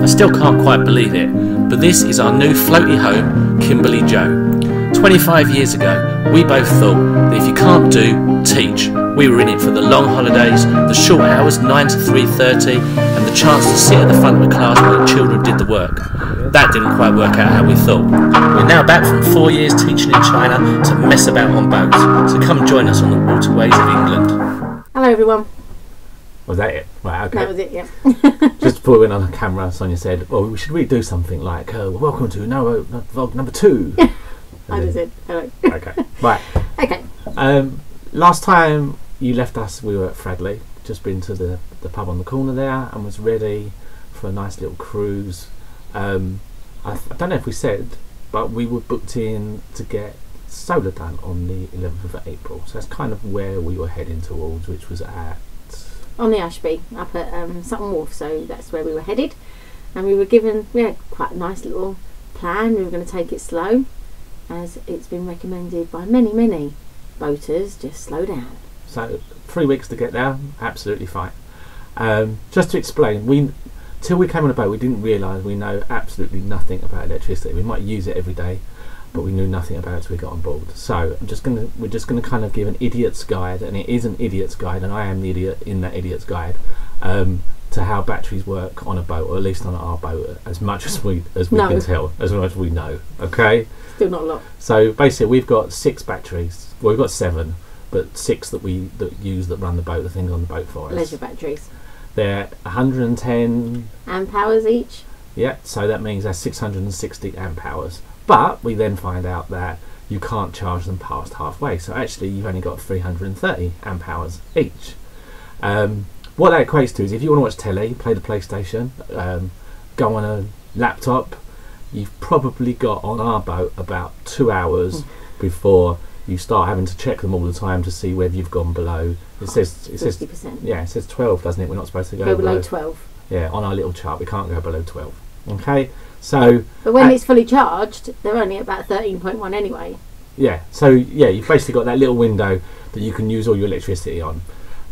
I still can't quite believe it, but this is our new floaty home, Kimberly Joe. 25 years ago, we both thought that if you can't do, teach. We were in it for the long holidays, the short hours 9 to 3:30, and the chance to sit at the front of the class while the children did the work. That didn't quite work out how we thought. We're now back from 4 years teaching in China to mess about on boats, so come join us on the waterways of England. Hello everyone. Was that it? Right, okay. That was it, yeah. Just before we went on camera, Sonia said, well, we should really do something like, welcome to Narrowboat vlog number 2. I just said hello. Okay, right. Okay. Last time you left us, we were at Fradley, just been to the pub on the corner there and was ready for a nice little cruise. I don't know if we said, but we were booked in to get solar done on the 11th of April. So that's kind of where we were heading towards, which was at... on the Ashby, up at Sutton Wharf, so that's where we were headed. And we had quite a nice little plan. We were going to take it slow, as it's been recommended by many boaters, just slow down. So 3 weeks to get there, absolutely fine. Just to explain, till we came on a boat, we didn't realise we know absolutely nothing about electricity. We might use it every day, but we knew nothing about it till we got on board. So we're just gonna kind of give an idiot's guide, and it is an idiot's guide, and I am the idiot in that idiot's guide, to how batteries work on a boat, or at least on our boat, as much as we've been told, as much as we know. Okay. Still not a lot. So basically, we've got 6 batteries. Well, we've got 7, but 6 that run the boat, the things on the boat for us. Leisure batteries. They're 110 amp hours each. Yeah, so that means they're 660 amp hours. But we then find out that you can't charge them past halfway. So actually, you've only got 330 amp hours each. What that equates to is if you want to watch telly, play the PlayStation, go on a laptop, you've probably got on our boat about 2 hours before you start having to check them all the time to see whether you've gone below. It says 50%. Yeah, it says 12, doesn't it? We're not supposed to go below 12. Yeah, on our little chart, we can't go below 12. Okay, so but when it's fully charged, they're only about 13.1 anyway. Yeah, so yeah, you've basically got that little window that you can use all your electricity on,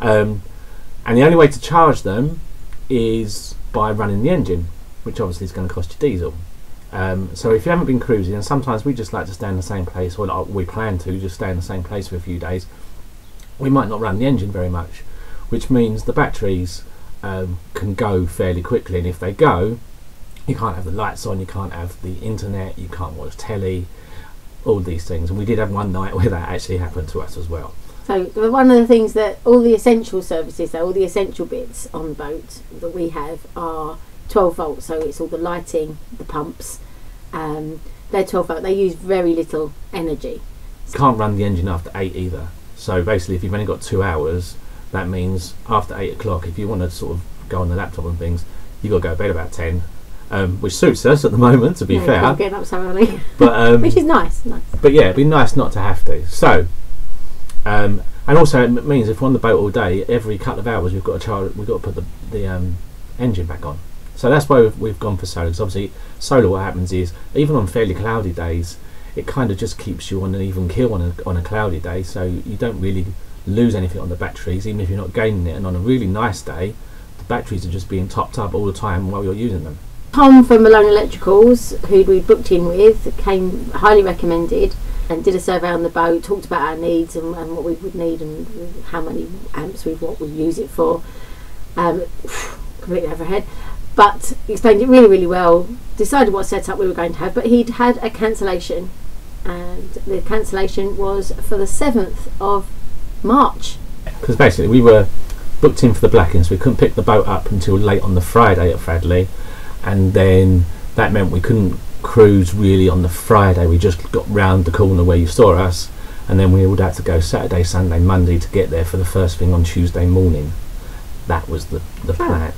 and the only way to charge them is by running the engine, which obviously is going to cost you diesel. So if you haven't been cruising, and sometimes we just like to stay in the same place, or we plan to just stay in the same place for a few days, we might not run the engine very much, which means the batteries can go fairly quickly, and if they go, you can't have the lights on, you can't have the internet, you can't watch telly, all these things. And we did have one night where that actually happened to us as well. So one of the things that all the essential services, so all the essential bits on the boat that we have are 12 volts, so it's all the lighting, the pumps, they're 12 volt, they use very little energy. Can't run the engine after 8 either. So basically if you've only got 2 hours, that means after 8 o'clock, if you want to sort of go on the laptop and things, you've got to go to bed about 10, which suits us at the moment, to be fair. Can't get up so early, but, which is nice. But yeah, it'd be nice not to have to. So, and also it means if we're on the boat all day, every couple of hours we've got to put the engine back on. So that's why we've gone for solar. Because obviously solar, what happens is even on fairly cloudy days, it kind of just keeps you on an even keel on a cloudy day, so you don't really lose anything on the batteries, even if you're not gaining it. And on a really nice day, the batteries are just being topped up all the time while you're using them. Tom from Malone Electricals, who we booked in with, came highly recommended and did a survey on the boat, talked about our needs and what we would need and how many amps what we use it for. Completely overhead, but explained it really well, decided what setup we were going to have, but he'd had a cancellation, and the cancellation was for the 7th of March. Because basically we were booked in for the Blackens, we couldn't pick the boat up until late on the Friday at Fradley, and then that meant we couldn't cruise really on the Friday. We just got round the corner where you saw us, and then we would have to go Saturday, Sunday, Monday to get there for the first thing on Tuesday morning. That was the plan.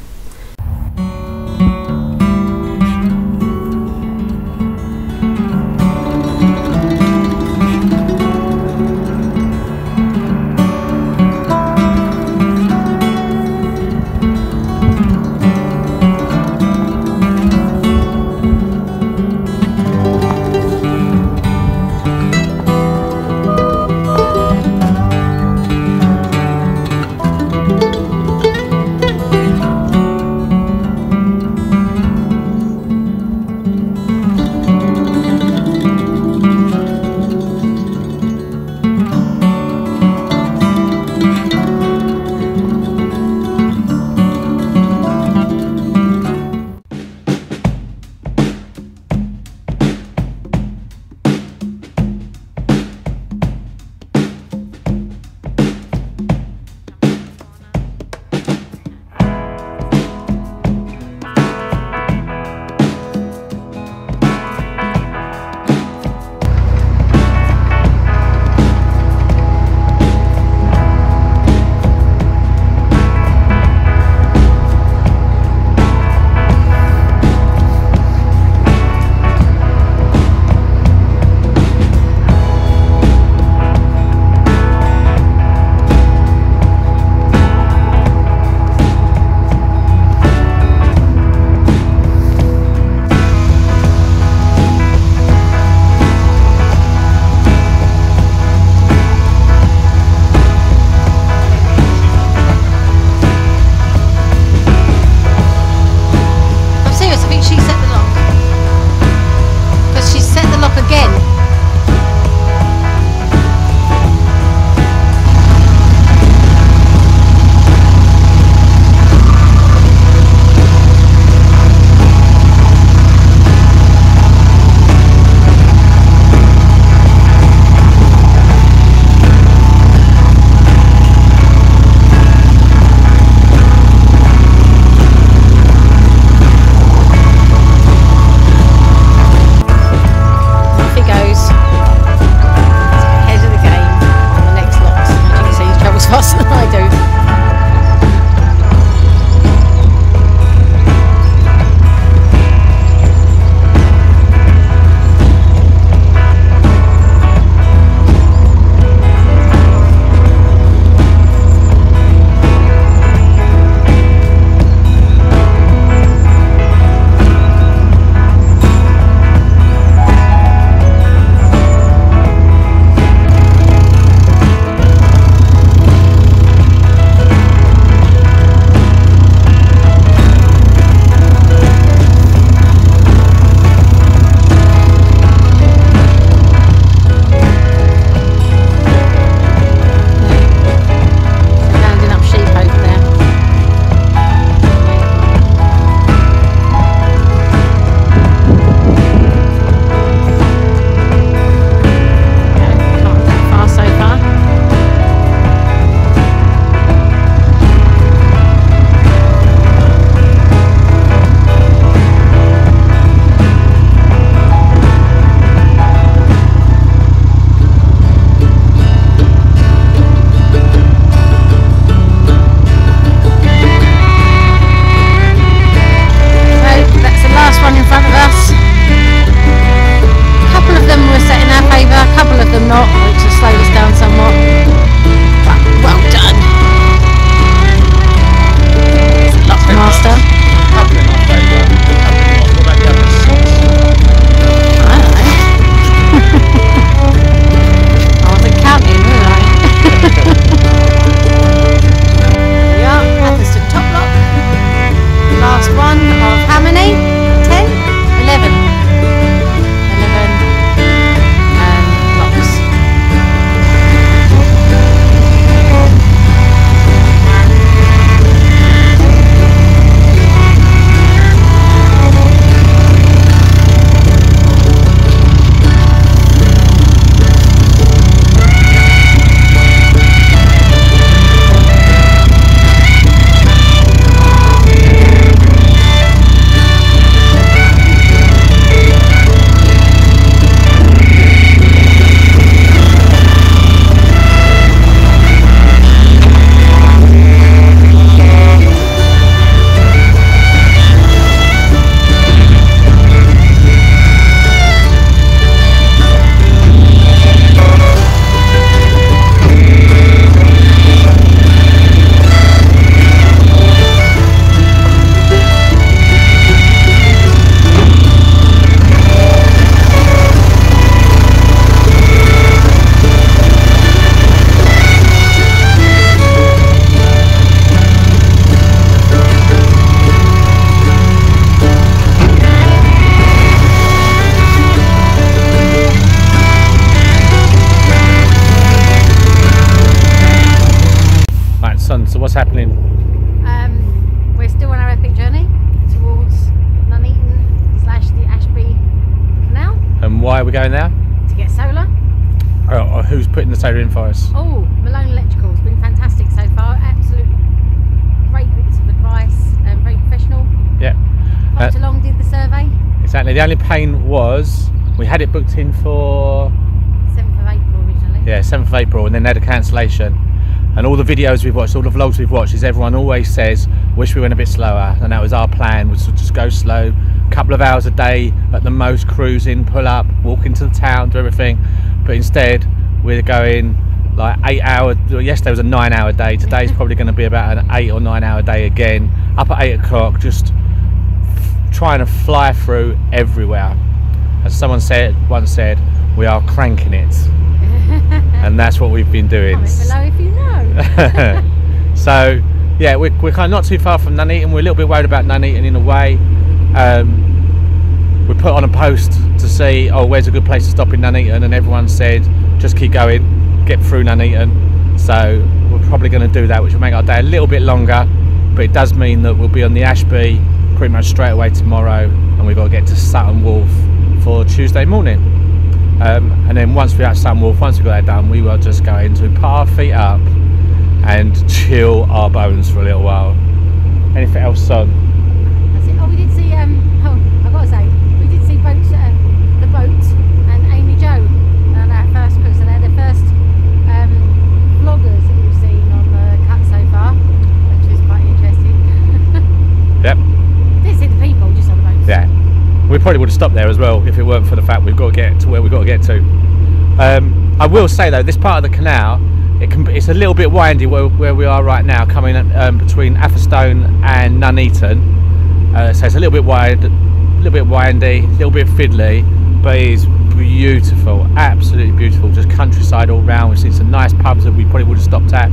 Joyce, I think she set the lock. Because she set the lock again. Faster than I do. So what's happening? We're still on our epic journey towards Nuneaton / the Ashby Canal. And why are we going there? To get solar. Oh, who's putting the solar in for us? Oh, Malone Electrical. It's been fantastic so far. Absolute great bits of advice and very professional. Yeah. Popped along, did the survey. Exactly. The only pain was we had it booked in for 7th of April originally. Yeah, 7th of April, and then they had a cancellation. And all the videos we've watched, all the vlogs we've watched, is everyone always says, wish we went a bit slower. And that was our plan, was to just go slow, a couple of hours a day at the most, cruising, pull up, walk into the town, do everything. But instead, we're going like 8 hours. Yesterday was a 9-hour day. Today's probably going to be about an 8 or 9 hour day again. Up at 8 o'clock, just trying to fly through everywhere. As someone once said, we are cranking it. And that's what we've been doing. Comment below if you know. So yeah, we're kind of not too far from Nuneaton. We're a little bit worried about Nuneaton in a way. we put on a post to see, oh, where's a good place to stop in Nuneaton, and everyone said just keep going, get through Nuneaton. So we're probably going to do that, which will make our day a little bit longer, but it does mean that we'll be on the Ashby pretty much straight away tomorrow, and we've got to get to Sutton Wharf for Tuesday morning. And then once we're at Sutton Wharf, once we've got that done, we will just go into put our feet up and chill our bones for a little while. Anything else on? That's it. Oh, we did see, I've got to say, we did see the boat and Amy Jo on our first cruise, and they're the first vloggers that we've seen on the cut so far, which is quite interesting. Yep. Didn't see the people, just on the boat. Yeah. We probably would have stopped there as well if it weren't for the fact we've got to get to where we've got to get to. I will say though, this part of the canal, it's a little bit windy where we are right now, coming between Atherstone and Nuneaton. So it's a little bit wide, a little bit windy, a little bit fiddly, but it is beautiful, absolutely beautiful. Just countryside all round. We've seen some nice pubs that we probably would have stopped at.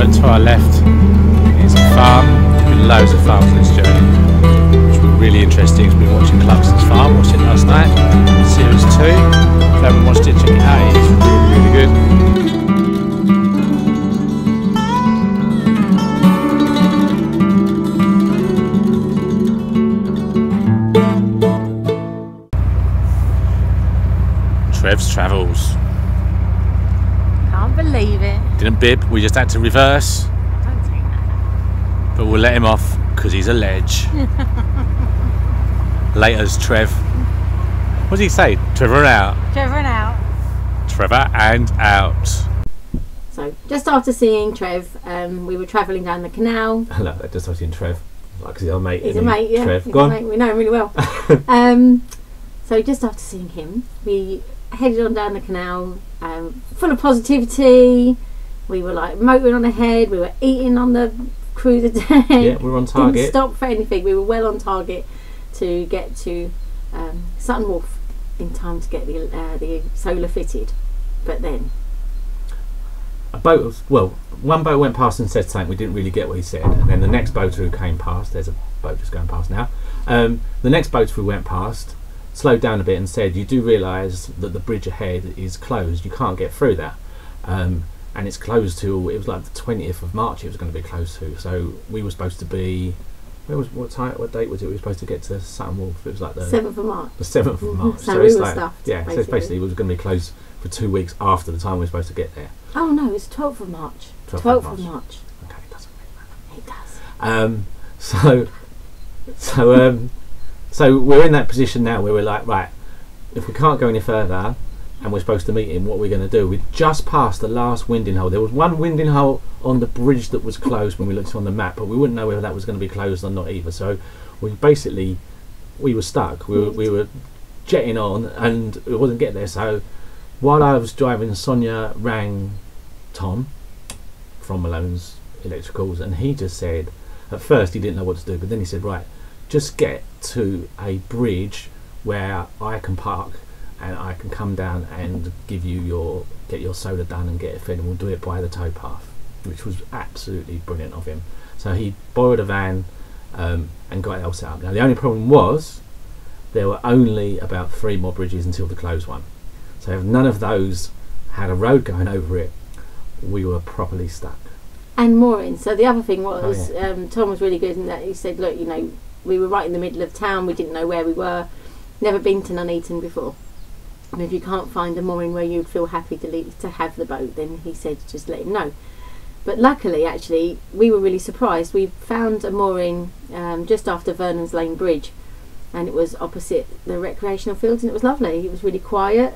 To our left is a farm. There's been loads of farms on this journey, which was really interesting. We've been watching Clarkson's Farm, watched it last night, series 2. If you haven't watched it, check it out, it's really, really good. Trev's Travels. Can't believe it. Didn't bib, we just had to reverse. Don't take that. But we'll let him off because he's a ledge. Laters, Trev. What did he say? Trevor and out. Trevor and out. Trevor and out. So, just after seeing Trev, we were travelling down the canal. Hello, just after seeing Trev. Like, he's our mate. He's a mate, yeah. Trev. He's Go a on. mate. We know him really well. So, just after seeing him, we headed on down the canal, full of positivity. We were like motoring on ahead. We were eating on the cruiser deck. Yeah, we were on target. Didn't stop for anything. We were well on target to get to Sutton Wharf in time to get the solar fitted. But then a boat was, well, one boat went past and said something, we didn't really get what he said, and then the next boat who came past, there's a boat just going past now, the next boat who went past slowed down a bit and said, you do realise that the bridge ahead is closed, you can't get through that, and it's closed till, it was like the 20th of March it was going to be closed to, so we were supposed to be, what date was it? We were supposed to get to Sutton Wharf. It was like the 7th of March. The 7th of March. So we it's were like, stuffed, yeah, so it's basically it was going to be closed for 2 weeks after the time we were supposed to get there. Oh no, it's 12th of March. 12th of March. Okay, it doesn't really matter. It does. So we're in that position now where we're like, right, if we can't go any further and we're supposed to meet him, what we're going to do? We just passed the last winding hole. There was one winding hole on the bridge that was closed when we looked on the map, but we wouldn't know whether that was going to be closed or not either. So we were stuck. We were jetting on and we wasn't getting there. So while I was driving, Sonia rang Tom from Malone's Electricals, and he just said, at first he didn't know what to do, but then he said, right, just get to a bridge where I can park and I can come down and get your solar done and get it fed, and we'll do it by the towpath, which was absolutely brilliant of him. So he borrowed a van and got it all set up. Now the only problem was there were only about 3 more bridges until the closed one. So if none of those had a road going over it, we were properly stuck. And moorings. So the other thing was, Oh, yeah. Tom was really good in that he said, look, you know, we were right in the middle of town, we didn't know where we were, never been to Nuneaton before. And if you can't find a mooring where you'd feel happy to have the boat, then he said just let him know. But luckily, actually, we were really surprised. We found a mooring just after Vernon's Lane Bridge, and it was opposite the recreational fields, and it was lovely. It was really quiet,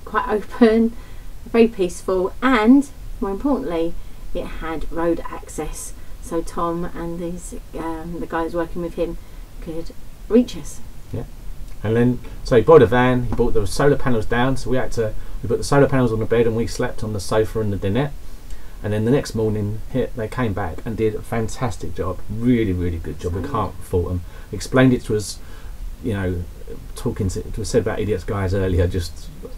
quite open, very peaceful, and more importantly, it had road access, so Tom and the guys working with him could reach us. Yeah. And then, so he bought a van, he brought the solar panels down, so we put the solar panels on the bed and we slept on the sofa and the dinette. And then the next morning they came back and did a fantastic job, really, really good job. We can't fault them. Explained it to us, you know, it was said about idiots guys earlier,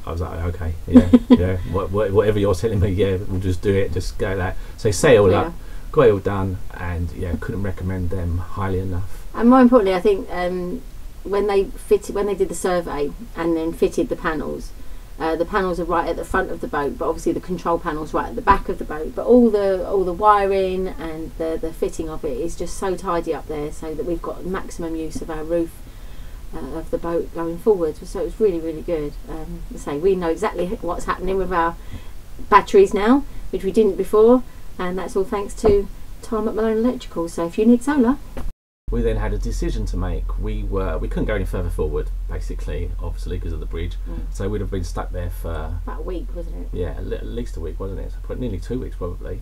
I was like, okay, yeah, yeah, whatever you're telling me, yeah, we'll just do it, just go that. So he set it all up, got it all done, and yeah, couldn't recommend them highly enough. And more importantly, I think when they did the survey and then fitted the panels are right at the front of the boat, but obviously the control panel's right at the back of the boat. But all the wiring and the fitting of it is just so tidy up there, so that we've got maximum use of our roof of the boat going forward. So it's really, really good. We know exactly what's happening with our batteries now, which we didn't before, and that's all thanks to Tom at Malone Electrical. So if you need solar. We then had a decision to make. We couldn't go any further forward, basically, obviously because of the bridge. So we'd have been stuck there for about a week, wasn't it? Yeah, at least a week, wasn't it? So nearly 2 weeks, probably.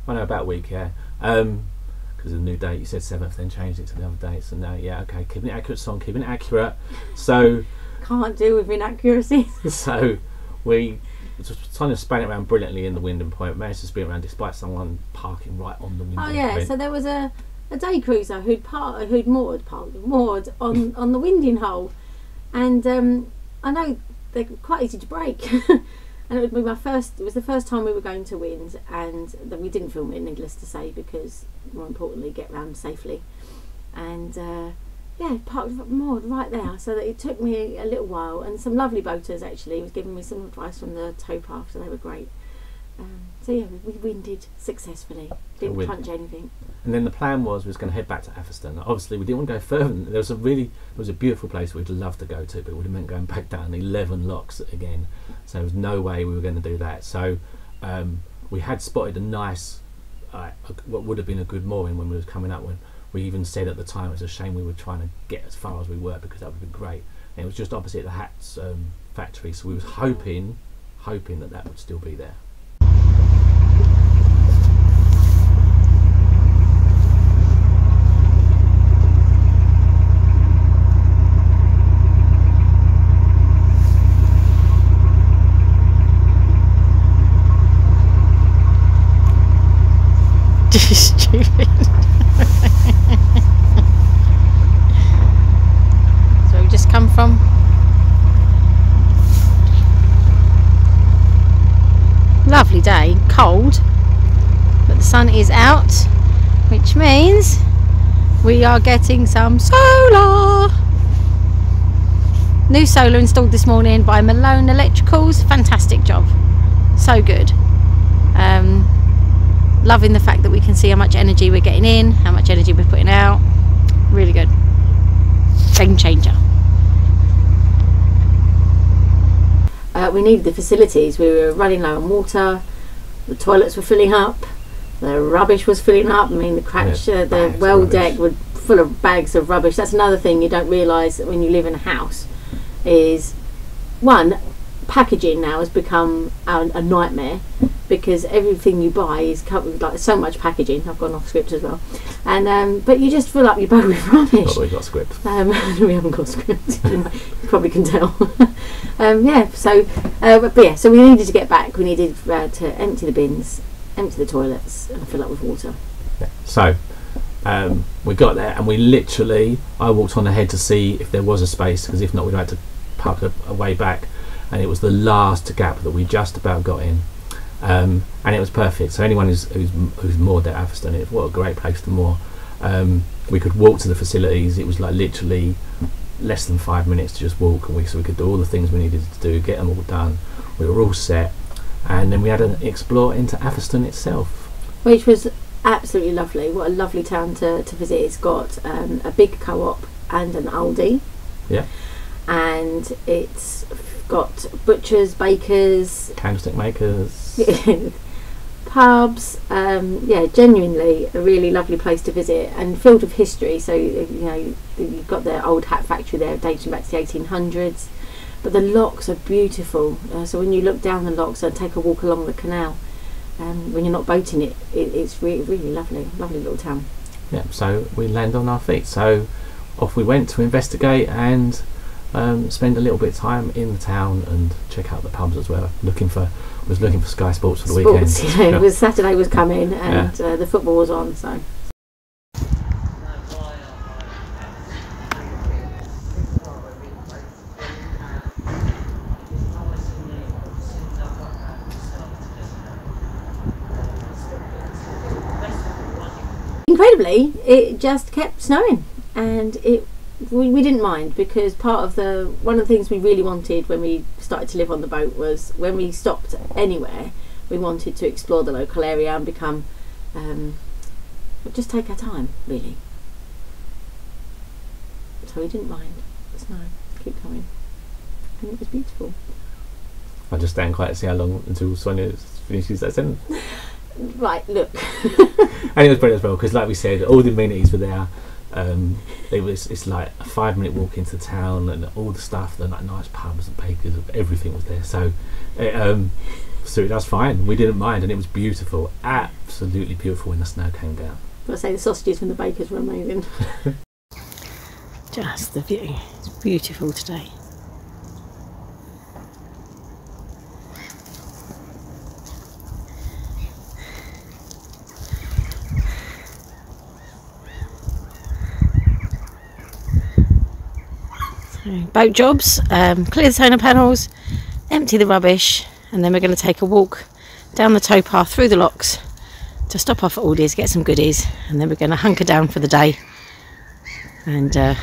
I know, about a week, yeah. Because of the new date, you said 7th, then changed it to the other date. So now, yeah, okay, keeping it accurate, song, keeping it accurate. So can't deal with inaccuracies. So we just kind of span it around brilliantly in the Wyndham Point. Managed to spin it around despite someone parking right on the Wyndham Point. So there was a day cruiser who'd moored on the winding hole, and I know they're quite easy to break. And it was the first time we were going to wind, and that we didn't film it, needless to say, because more importantly, get round safely. And parked moored right there, so that it took me a little while, and some lovely boaters actually was giving me some advice from the towpath, so they were great. We winded successfully, didn't punch anything. And then the plan was we was going to head back to Atherstone. Obviously we didn't want to go further. There was a beautiful place we'd love to go to, but it would have meant going back down 11 locks again. So there was no way we were going to do that. So we had spotted a nice, what would have been a good mooring when we was coming up. When we even said at the time it was a shame we were trying to get as far as we were, because that would have been great. And it was just opposite the Hats factory, so we was hoping that would still be there. Stupid. So we've just come from lovely day, cold, but the sun is out, which means we are getting some solar. New solar installed this morning by Malone Electricals. Fantastic job, so good. Loving the fact that we can see how much energy we're getting in, how much energy we're putting out. Really good. Game changer. We needed the facilities. We were running low on water, the toilets were filling up, the rubbish was filling up. I mean, the well deck was full of bags of rubbish. That's another thing you don't realise when you live in a house, is one, packaging now has become a nightmare, because everything you buy is covered with so much packaging. I've gone off script as well, and but you just fill up your boat with rubbish. But we got script. We haven't got script. You probably can tell. So we needed to get back. We needed to empty the bins, empty the toilets, and fill up with water. Yeah. So we got there, and I walked on ahead to see if there was a space, because if not, we'd had to park a way back, and it was the last gap that we just about got in. And it was perfect. So anyone who's moored at Atherstone, what a great place to moor. We could walk to the facilities. It was like literally less than 5 minutes to just walk, and so we could do all the things we needed to do, get them all done. We were all set, and then we had to explore into Atherstone itself, which was absolutely lovely. What a lovely town to visit. It's got a big co-op and an Aldi. Yeah. And it's got butchers, bakers, candlestick makers, pubs. Yeah, genuinely a really lovely place to visit and filled with history. So you know, you've got the old hat factory there dating back to the 1800s, but the locks are beautiful. So when you look down the locks and take a walk along the canal, when you're not boating it's really, really lovely little town. Yeah, so we land on our feet, so off we went to investigate and spend a little bit of time in the town and check out the pubs as well. Was looking for Sky Sports for the weekend. Yeah, it was Saturday was coming and the football was on, so. Incredibly, it just kept snowing, and we didn't mind, because one of the things we really wanted when we started to live on the boat was when we stopped anywhere, we wanted to explore the local area and become just take our time, really. So we didn't mind the snow, keep going, and it was beautiful. I just stand quiet to see how long until Sonia finishes that sentence. Right, look. And it was brilliant as well, because like we said, all the amenities were there. It's like a 5-minute walk into town, and all the stuff, the like nice pubs and bakers, everything was there. So that's fine. We didn't mind, and it was beautiful, absolutely beautiful when the snow came down. I'll say the sausages from the bakers were amazing. Just the view. It's beautiful today. Boat jobs, clear the solar panels, empty the rubbish, and then we're going to take a walk down the towpath through the locks to stop off at Aldi's, get some goodies, and then we're going to hunker down for the day and have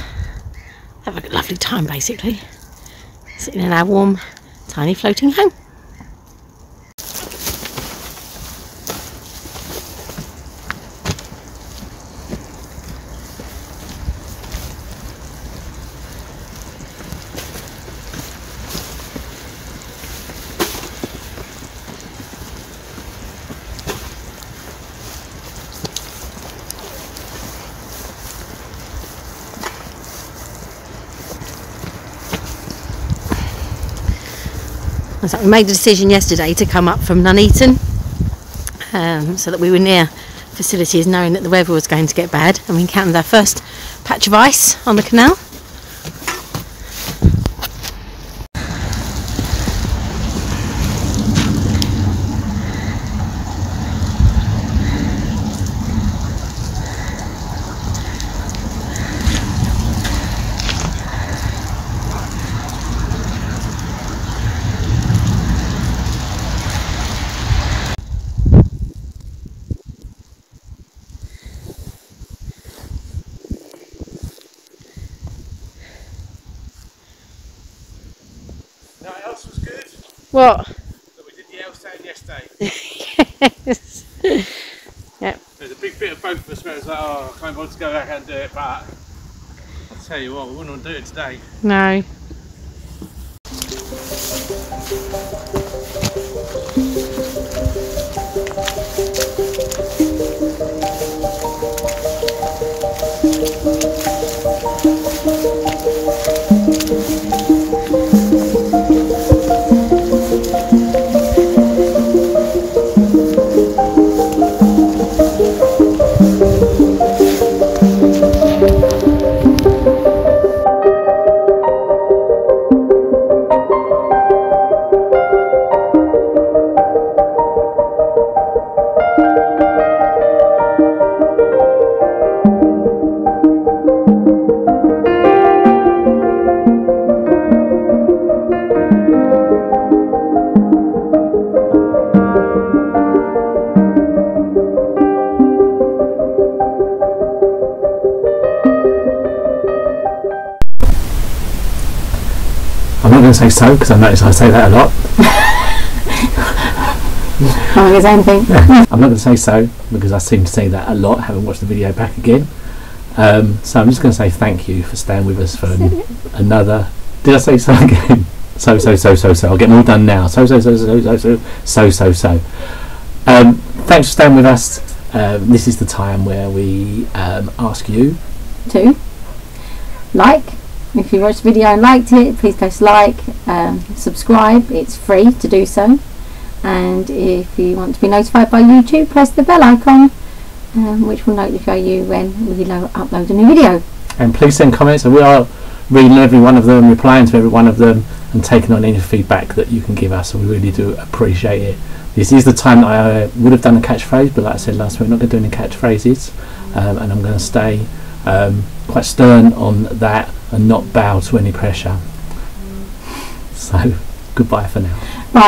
a lovely time, basically, sitting in our warm, tiny floating home. So we made the decision yesterday to come up from Nuneaton, so that we were near facilities, knowing that the weather was going to get bad, and we encountered our first patch of ice on the canal. Else was good. What? That we did the L-stand yesterday. Yes. Yep. There's a big bit of both of us where it's like, oh, I can't bother to go back and do it, but I'll tell you what, we wouldn't want to do it today. No. I'm not going to say so, because I notice I say that a lot. I'm not going to say anything. Yeah. I'm not going to say so, because I seem to say that a lot, having watched the video back again. So I'm just going to say thank you for staying with us for another... Did I say so again? So. I'll get them all done now. So. thanks for staying with us. This is the time where we ask you to like. If you watched the video and liked it, please press like, subscribe, it's free to do so, and if you want to be notified by YouTube, press the bell icon, which will notify you when we upload a new video. And please send comments, and we are reading every one of them, replying to every one of them, and taking on any feedback that you can give us, so we really do appreciate it. This is the time that I would have done a catchphrase, but like I said last week, we're not going to do any catchphrases, and I'm going to stay quite stern on that and not bow to any pressure. So, goodbye for now. Bye.